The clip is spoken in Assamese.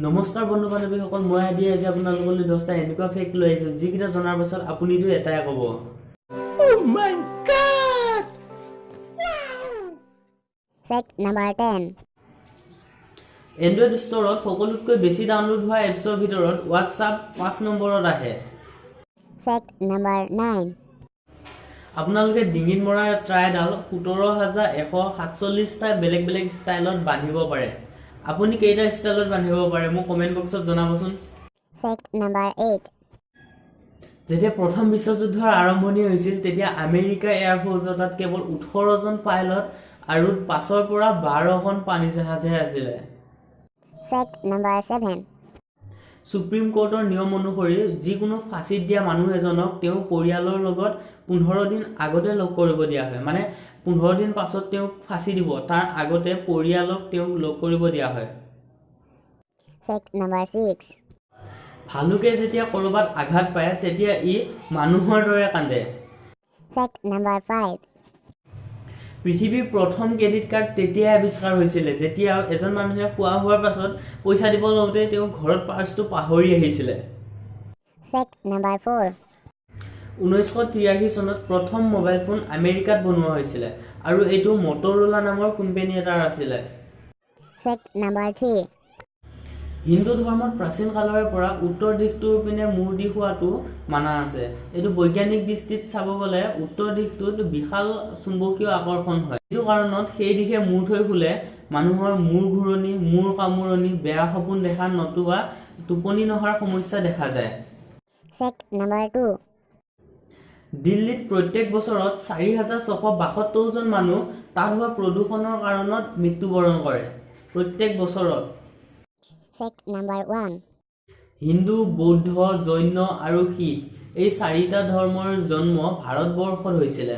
নমস্কাৰ বন্ধু বান্ধৱীসকল, মই আজি আপোনালোকলৈ 10টা এনেকুৱা ফেক লৈ আহিছোঁ যিকেইটা জনাৰ পাছত আপুনিতো এটাই ক'ব, Oh my god! Fact number 10. Android ষ্ট'ৰত সকলোতকৈ বেছি ডাউনলোড হোৱা এপছৰ ভিতৰত হোৱাটছআপ 5 নম্বৰত আহে। Fact number 9. আপোনালোকে ডিঙিত মৰা ট্ৰাইডাল 17,147টা বেলেগ বেলেগ ষ্টাইলত বান্ধিব পাৰে। আপুনি কেইটা ষ্টাইলত বান্ধিব পাৰে মোক কমেণ্ট বক্সত জনাবচোন। Fact number 8. যেতিয়া প্ৰথম বিশ্বযুদ্ধৰ আৰম্ভণি হৈছিল তেতিয়া আমেৰিকা এয়াৰফ'ৰ্চত তাত কেৱল 18জন পাইলট আৰু 5ৰ পৰা 12খন পানী জাহাজহে আছিলে। Fact number 7. সুপ্ৰিম কোৰ্টৰ নিয়ম অনুসৰি যিকোনো ফাঁচিত দিয়া মানুহ এজনক তেওঁ পৰিয়ালৰ লগত 15 দিন আগতে লগ কৰিব দিয়া হয়। মানে 15 দিন পাছত তেওঁক ফাঁচি দিব, তাৰ আগতে পৰিয়ালক তেওঁক লগ কৰিব দিয়া হয়। Fact number 6. ভালুকে যেতিয়া ক'ৰবাত আঘাত পায় তেতিয়া ই মানুহৰ দৰে কান্দে। Fact number 5. পৃথিৱীৰ প্ৰথম ক্ৰেডিট কাৰ্ড তেতিয়াই আৱিষ্কাৰ হৈছিলে যেতিয়া এজন মানুহে খোৱা হোৱাৰ পাছত পইচা দিব লওঁতে তেওঁ ঘৰত পাৰ্চটো পাহৰি আহিছিলে। Fact number 4. 1983 চনত প্ৰথম মোবাইল ফোন আমেৰিকাত বনোৱা হৈছিলে আৰু এইটো মটৰোলা নামৰ কোম্পানী এটাৰ আছিলে। Fact number 3. হিন্দু ধৰ্মত প্ৰাচীন কালৰে পৰা উত্তৰ দিশটোৰ পিনে মূৰ দি হোৱাটো মানা আছে। এইটো বৈজ্ঞানিক দৃষ্টিত চাব গ'লে উত্তৰ দিশটোত বিশাল চুম্বকীয় আকৰ্ষণ হয়। এইটো কাৰণত সেই দিশে মূৰ থৈ শুলে মানুহৰ মূৰ ঘূৰণি, মূৰ কামোৰণি, বেয়া সপোন দেখা নতুবা টোপনি নহাৰ সমস্যা দেখা যায়। Fact number 2. দিল্লীত প্ৰত্যেক বছৰত 4,672 জন মানুহ তাত হোৱা প্ৰদূষণৰ কাৰণত মৃত্যুবৰণ কৰে। প্ৰত্যেক বছৰত। Fact number 1. হিন্দু, বৌদ্ধ, জৈন আৰু শিখ এই 4টা ধৰ্মৰ জন্ম ভাৰতবৰ্ষত হৈছিলে।